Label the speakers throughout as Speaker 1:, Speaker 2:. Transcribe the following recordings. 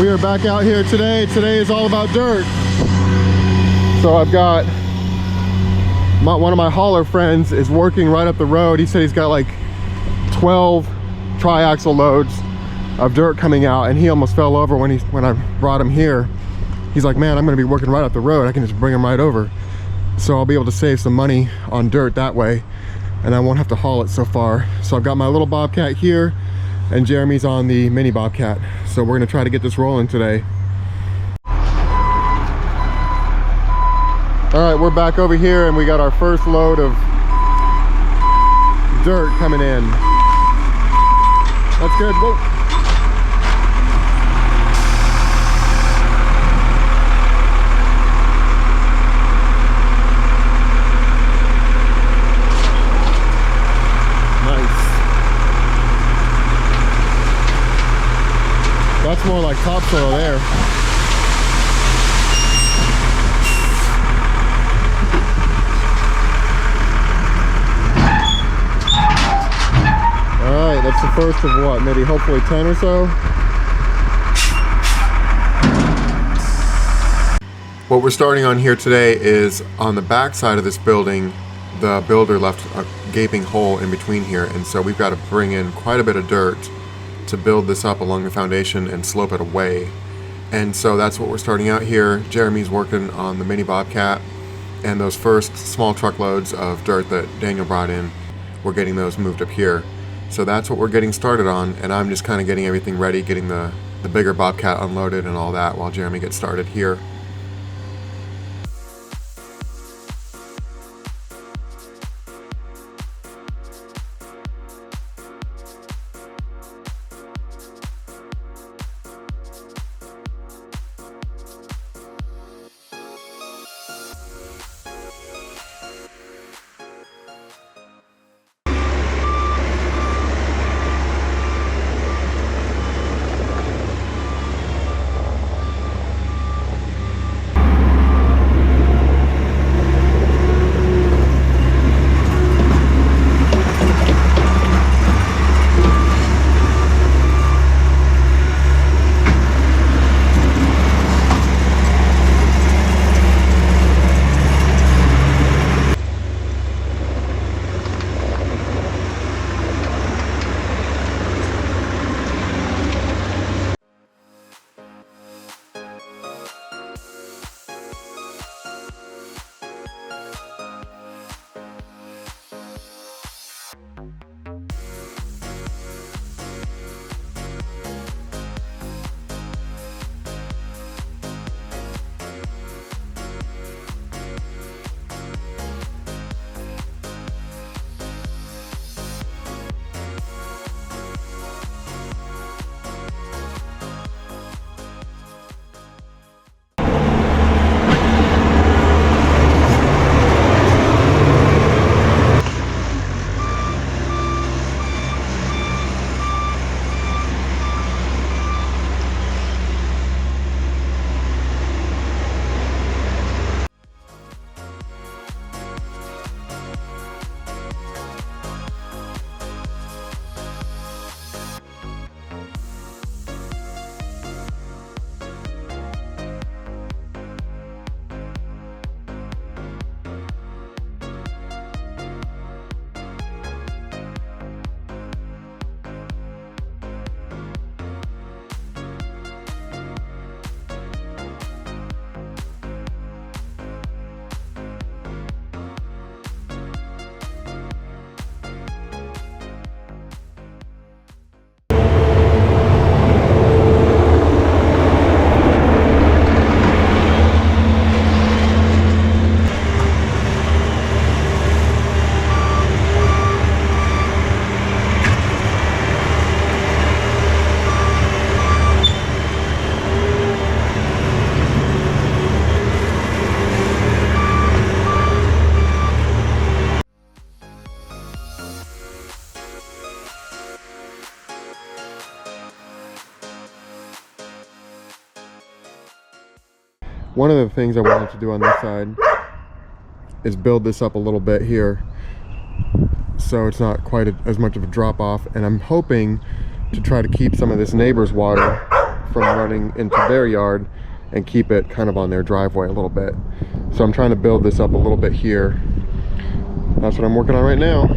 Speaker 1: We are back out here today. Today is all about dirt. So I've got one of my hauler friends is working right up the road. He said he's got like 12 triaxle loads of dirt coming out, and he almost fell over when I brought him here. He's like, man, I'm gonna be working right up the road. I can just bring him right over. So I'll be able to save some money on dirt that way, and I won't have to haul it so far. So I've got my little Bobcat here, and Jeremy's on the mini Bobcat. So we're gonna try to get this rolling today. All right, we're back over here, and we got our first load of dirt coming in. That's good. Whoa. That's more like topsoil there. Alright, that's the first of what? Maybe hopefully 10 or so? What we're starting on here today is on the back side of this building. The builder left a gaping hole in between here, and so we've got to bring in quite a bit of dirt to build this up along the foundation and slope it away. And so that's what we're starting out here. Jeremy's working on the mini Bobcat, and those first small truckloads of dirt that Daniel brought in, we're getting those moved up here. So that's what we're getting started on, and I'm just kind of getting everything ready, getting the bigger Bobcat unloaded and all that while Jeremy gets started here. One of the things I wanted to do on this side is build this up a little bit here so it's not quite as much of a drop off, and I'm hoping to try to keep some of this neighbor's water from running into their yard and keep it kind of on their driveway a little bit. So I'm trying to build this up a little bit here. That's what I'm working on right now.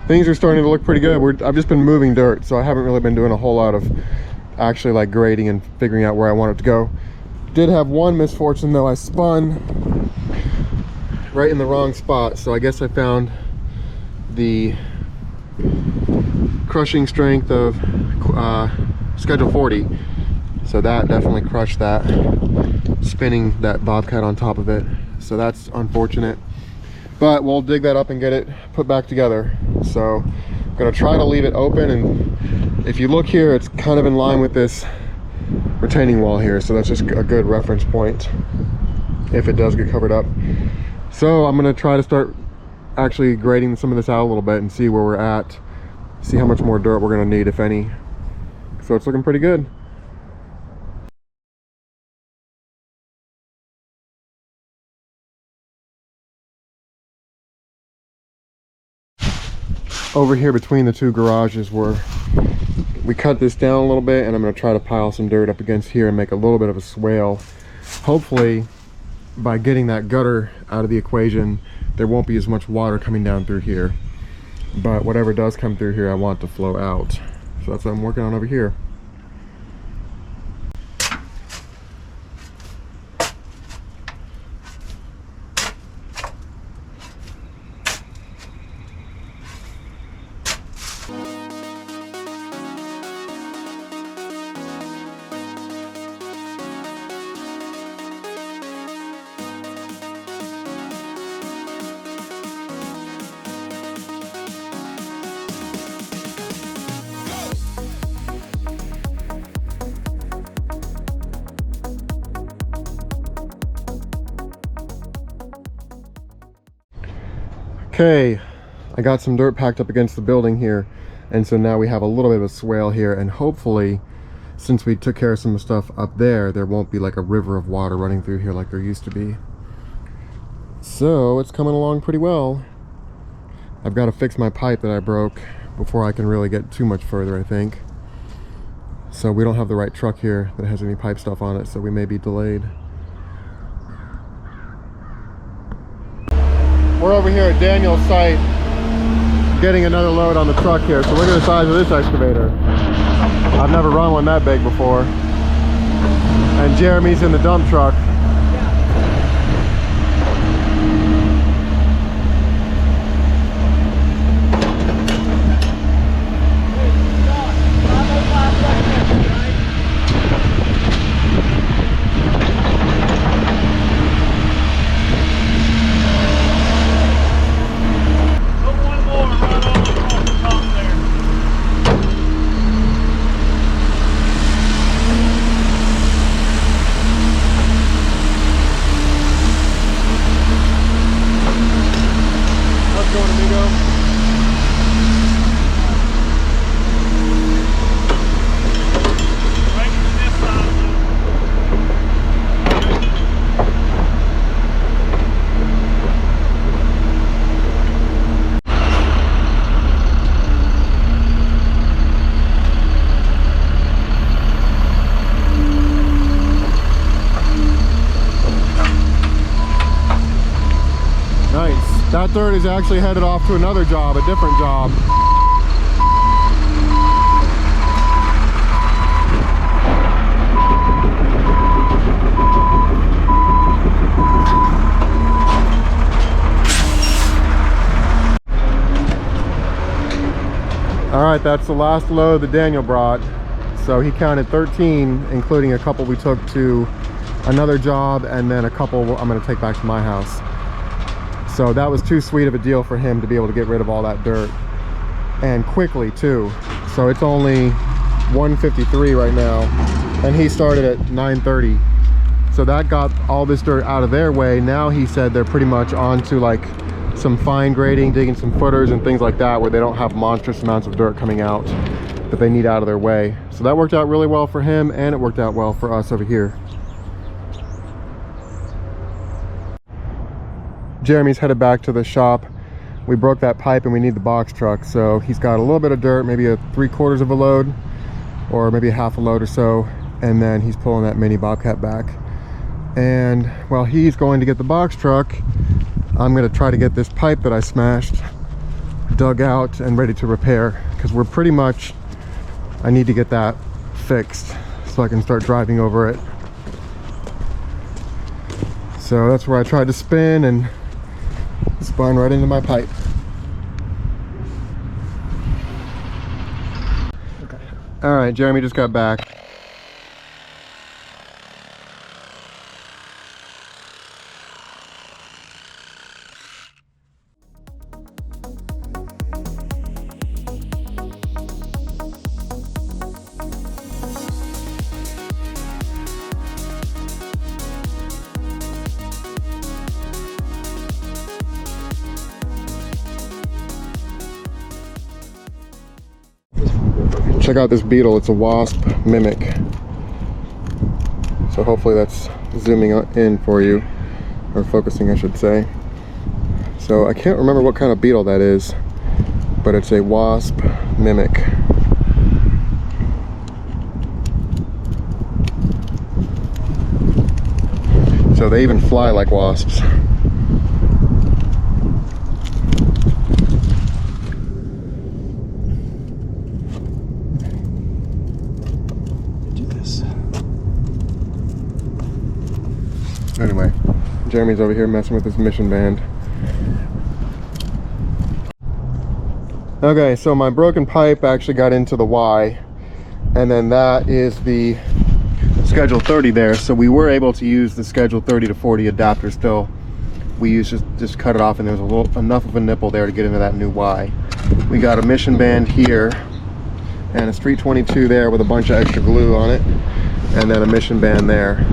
Speaker 1: Things are starting to look pretty good. I've just been moving dirt, so I haven't really been doing a whole lot of actually like grading and figuring out where I want it to go. Did have one misfortune though. I spun right in the wrong spot, so I guess I found the crushing strength of schedule 40, so that definitely crushed that, spinning that bobcat on top of it. So that's unfortunate, but we'll dig that up and get it put back together. So I'm gonna try to leave it open, and if you look here, it's kind of in line with this retaining wall here, so that's just a good reference point if it does get covered up. So I'm gonna try to start actually grading some of this out a little bit and see where we're at, see how much more dirt we're gonna need, if any. So it's looking pretty good. Over here between the two garages, we cut this down a little bit, and I'm going to try to pile some dirt up against here and make a little bit of a swale. Hopefully by getting that gutter out of the equation, there won't be as much water coming down through here, but whatever does come through here, I want to flow out. So that's what I'm working on over here. Okay, I got some dirt packed up against the building here, and so now we have a little bit of a swale here, and hopefully, since we took care of some stuff up there, there won't be like a river of water running through here like there used to be. So it's coming along pretty well. I've got to fix my pipe that I broke before I can really get too much further, I think. So we don't have the right truck here that has any pipe stuff on it, so we may be delayed. We're over here at Daniel's site getting another load on the truck here. So look at the size of this excavator. I've never run one that big before. And Jeremy's in the dump truck. that dirt is actually headed off to another job, a different job. All right, that's the last load that Daniel brought. So he counted 13, including a couple we took to another job, and then a couple I'm gonna take back to my house. So that was too sweet of a deal for him to be able to get rid of all that dirt, and quickly too. So it's only 1:53 right now, and he started at 9:30. So that got all this dirt out of their way. Now he said they're pretty much on to like some fine grading, digging some footers and things like that, where they don't have monstrous amounts of dirt coming out that they need out of their way. So that worked out really well for him, and it worked out well for us over here. Jeremy's headed back to the shop. We broke that pipe and we need the box truck, so he's got a little bit of dirt, maybe a 3/4 of a load or maybe a half a load or so, and then he's pulling that mini Bobcat back. And while he's going to get the box truck, I'm going to try to get this pipe that I smashed dug out and ready to repair, because we're pretty much, I need to get that fixed so I can start driving over it. So that's where I tried to spin and spun right into my pipe. Okay. All right, Jeremy just got back. Check out this beetle. It's a wasp mimic. So hopefully that's zooming in for you, or focusing I should say. So I can't remember what kind of beetle that is, but it's a wasp mimic. So they even fly like wasps. Anyway, Jeremy's over here messing with his mission band. Okay, so my broken pipe actually got into the Y, and then that is the schedule 30 there. So we were able to use the schedule 30 to 40 adapter still. We used just cut it off, and there was enough of a nipple there to get into that new Y. We got a mission band here and a Street 22 there with a bunch of extra glue on it, and then a mission band there.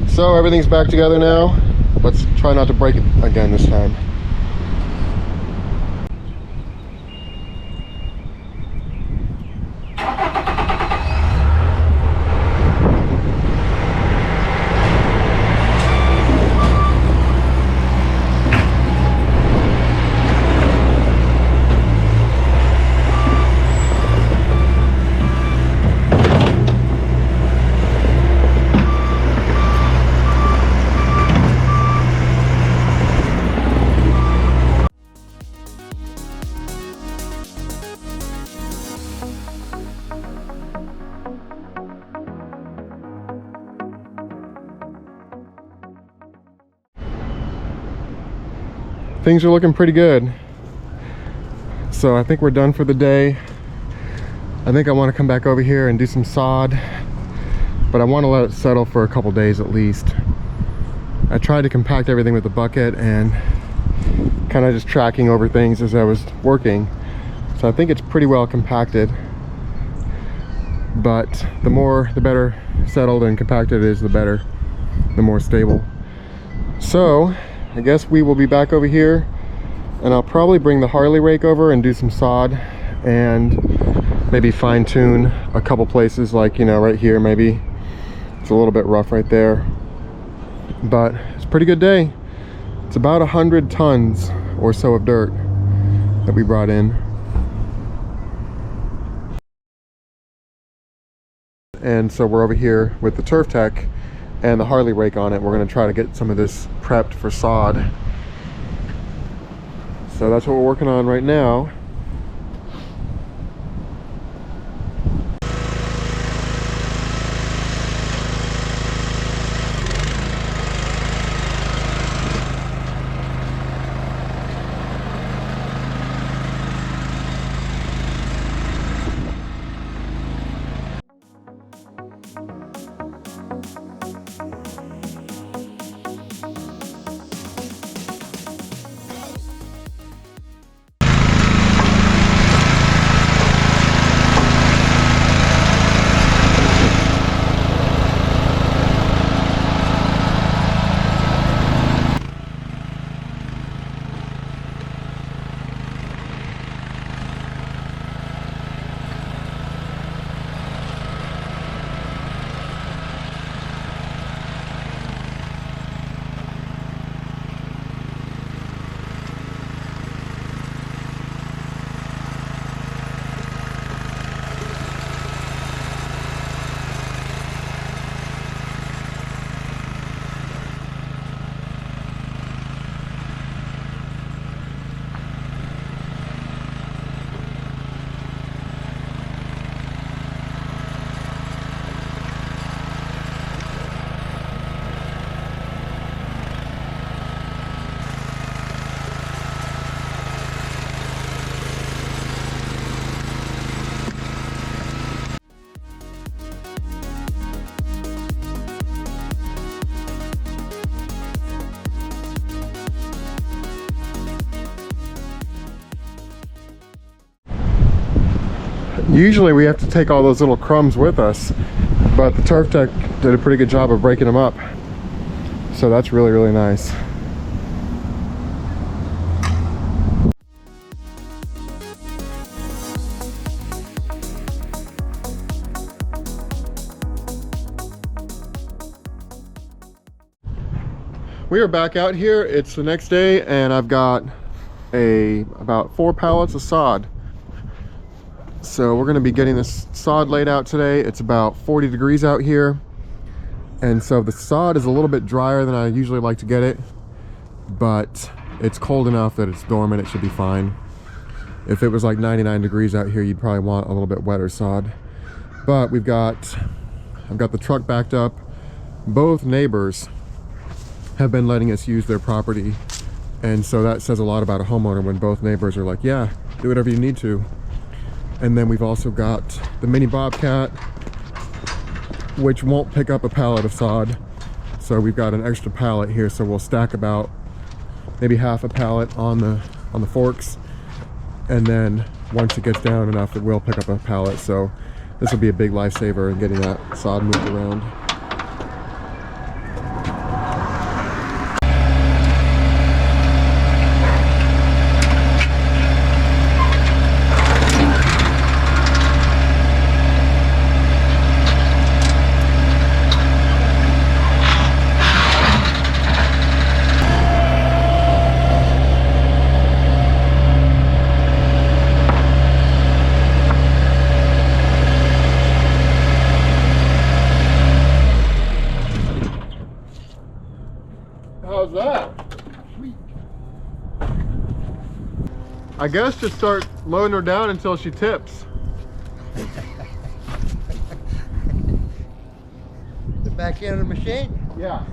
Speaker 1: So everything's back together now. Let's try not to break it again this time. Things are looking pretty good. So I think we're done for the day. I think I want to come back over here and do some sod, but I want to let it settle for a couple days at least. I tried to compact everything with the bucket and kind of just tracking over things as I was working. So I think it's pretty well compacted, but the better settled and compacted it is, the better, the more stable. So I guess we will be back over here, and I'll probably bring the Harley rake over and do some sod and maybe fine tune a couple places, like, you know, right here maybe. It's a little bit rough right there, but it's a pretty good day. It's about 100 tons or so of dirt that we brought in. And so we're over here with the Turf Tech and the Harley rake on it. We're going to try to get some of this prepped for sod. So that's what we're working on right now. Usually we have to take all those little crumbs with us, but the Turf Tech did a pretty good job of breaking them up. So that's really, really nice. We are back out here. It's the next day and I've got about 4 pallets of sod. So we're going to be getting this sod laid out today. It's about 40 degrees out here, and so the sod is a little bit drier than I usually like to get it, but it's cold enough that it's dormant. It should be fine. If it was like 99 degrees out here, you'd probably want a little bit wetter sod. But I've got the truck backed up. Both neighbors have been letting us use their property, and so that says a lot about a homeowner when both neighbors are like, yeah, do whatever you need to. And then we've also got the mini Bobcat, which won't pick up a pallet of sod. So we've got an extra pallet here, so we'll stack about maybe half a pallet on the forks. And then once it gets down enough, it will pick up a pallet. So this will be a big lifesaver in getting that sod moved around. How's that? Sweet. I guess just start loading her down until she tips.
Speaker 2: The back end of the machine?
Speaker 1: Yeah.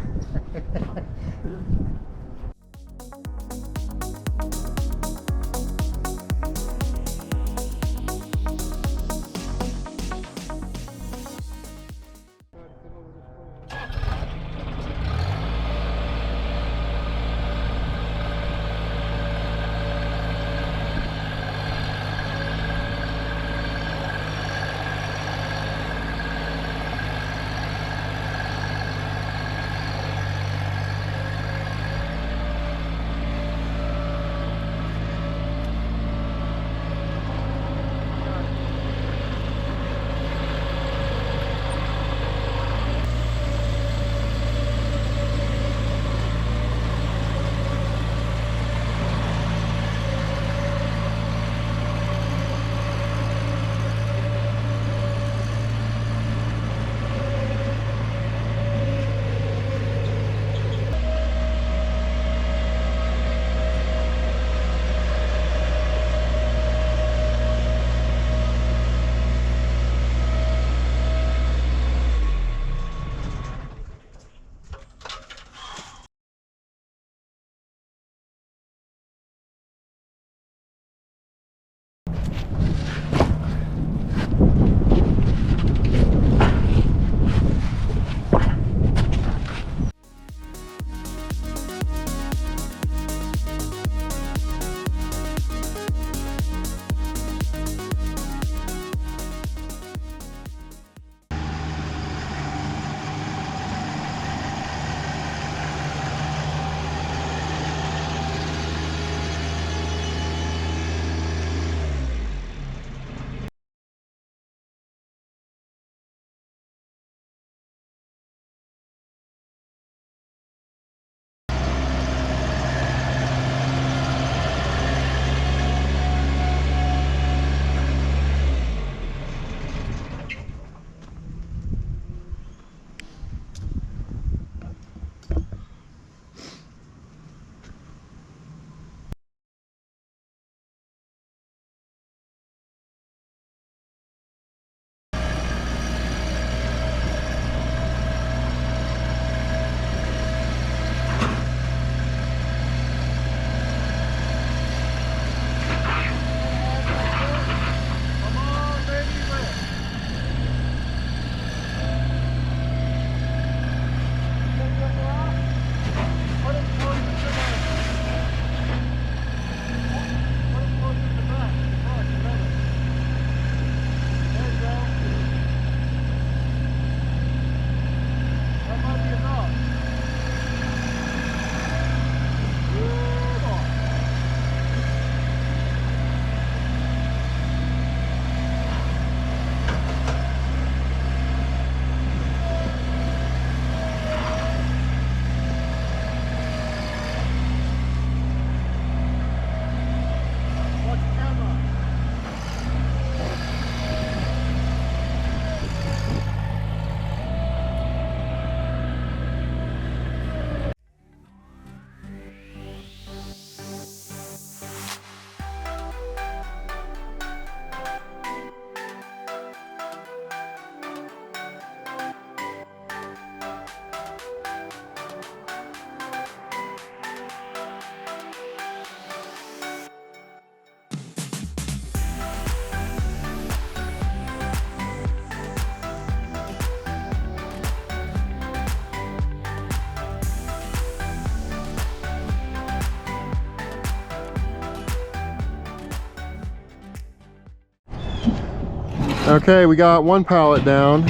Speaker 1: Okay, we got one pallet down,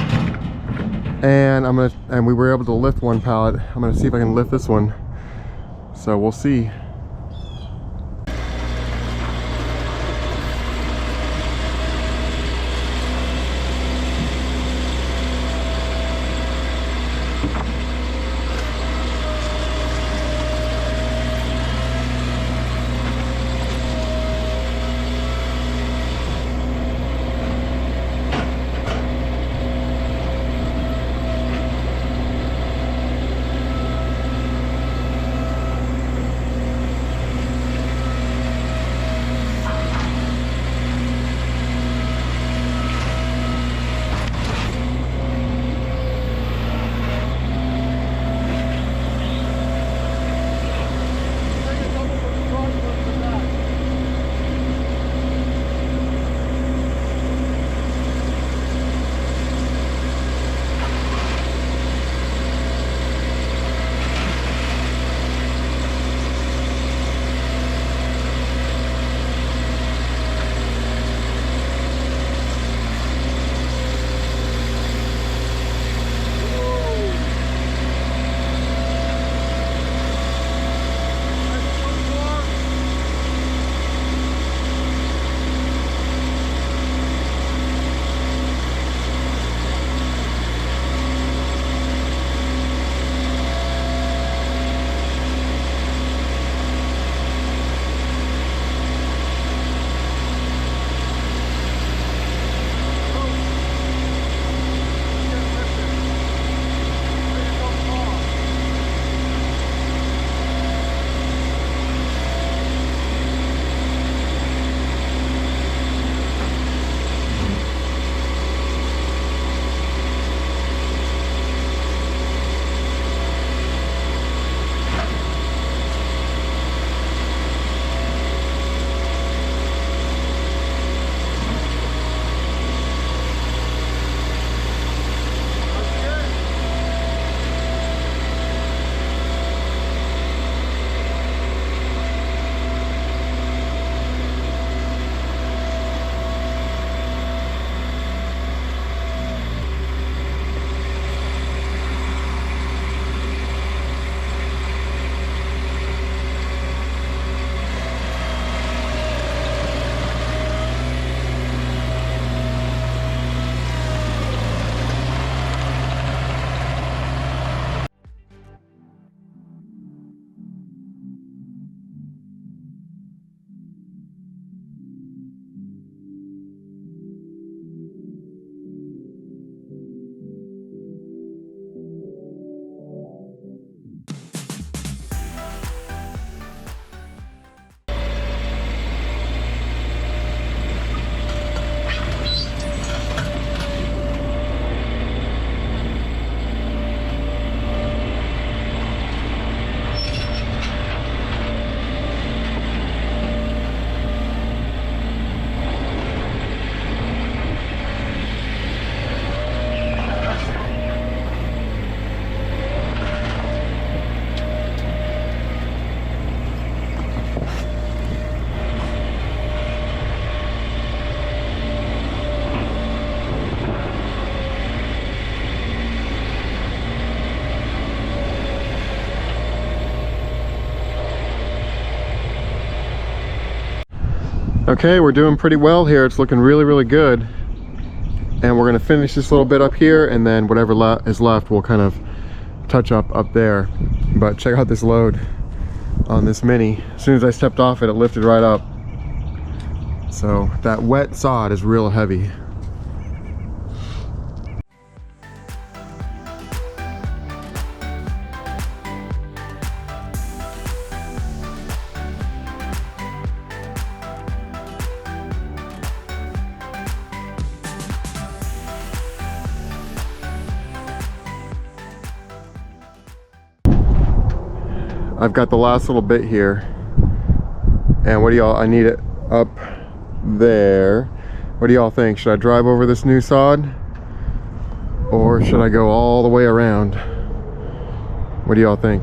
Speaker 1: and we were able to lift one pallet. I'm gonna see if I can lift this one. So we'll see. Okay, we're doing pretty well here. It's looking really, really good. And we're gonna finish this little bit up here, and then whatever is left, we'll kind of touch up there. But check out this load on this Mini. As soon as I stepped off it, it lifted right up. So that wet sod is real heavy. I've got the last little bit here, and what do y'all, I need it up there. What do y'all think? Should I drive over this new sod, or should I go all the way around? What do y'all think?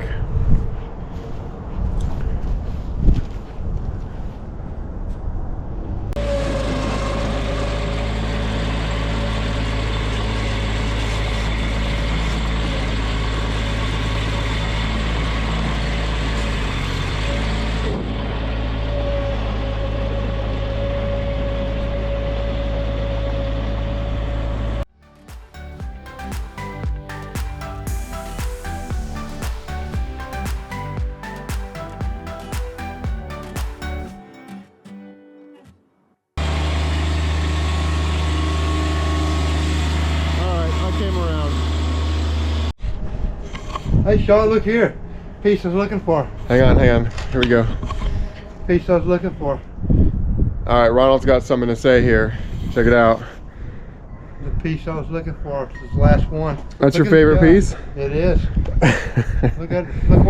Speaker 2: Hey Sean, look here. Piece I was looking for.
Speaker 1: Hang on, here we go.
Speaker 2: Piece I was looking for.
Speaker 1: All right, Ronald's got something to say here. Check it out.
Speaker 2: The piece I was looking for. This is the last one.
Speaker 1: That's your favorite piece?
Speaker 2: It is. Look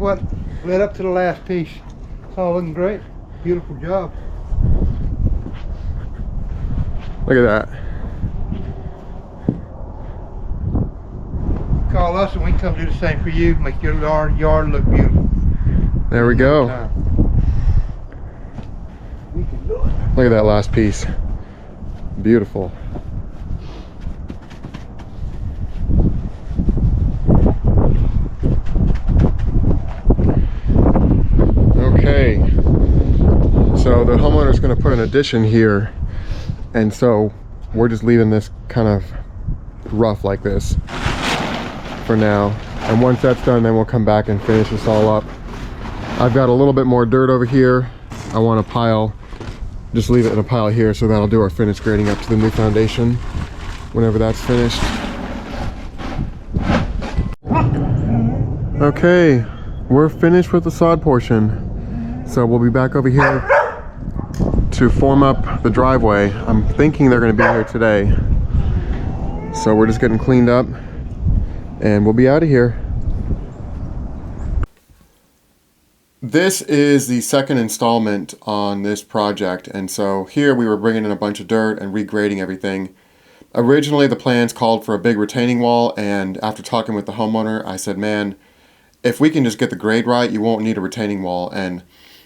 Speaker 2: what led up to the last piece. It's all looking great. Beautiful job.
Speaker 1: Look at that.
Speaker 2: Call us and we can come do the same for you. Make your yard look beautiful.
Speaker 1: There we go.
Speaker 2: We can do it.
Speaker 1: Look at that last piece. Beautiful. Okay. So the homeowner's going to put an addition here, and so we're just leaving this kind of rough like this for now, and once that's done, then we'll come back and finish this all up. I've got a little bit more dirt over here. I want to pile, just leave it in a pile here, so that'll do our finish grading up to the new foundation whenever that's finished. Okay, we're finished with the sod portion, so we'll be back over here to form up the driveway. I'm thinking they're going to be here today, so we're just getting cleaned up and we'll be out of here. This is the second installment on this project, and so here we were bringing in a bunch of dirt and regrading everything. Originally the plans called for a big retaining wall, and after talking with the homeowner, I said, man, if we can just get the grade right, you won't need a retaining wall. And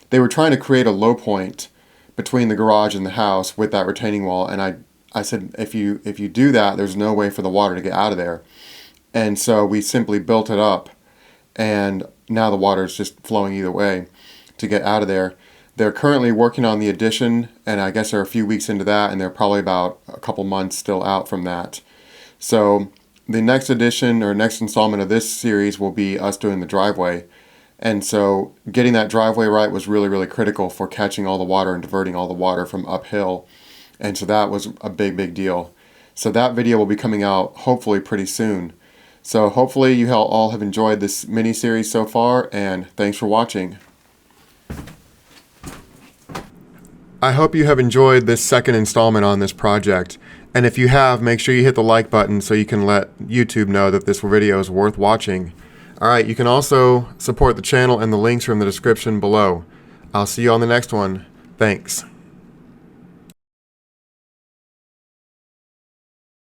Speaker 1: they were trying to create a low point between the garage and the house with that retaining wall, and I said, if you do that, there's no way for the water to get out of there. And so we simply built it up, and now the water is just flowing either way to get out of there. They're currently working on the addition, and I guess they're a few weeks into that, and they're probably about a couple months still out from that. So the next edition or next installment of this series will be us doing the driveway. And so getting that driveway right was really, really critical for catching all the water and diverting all the water from uphill. And so that was a big, big deal. So that video will be coming out hopefully pretty soon. So hopefully you all have enjoyed this mini series so far, and thanks for watching. I hope you have enjoyed this second installment on this project, and if you have, make sure you hit the like button so you can let YouTube know that this video is worth watching. Alright, you can also support the channel, and the links are in the description below. I'll see you on the next one. Thanks.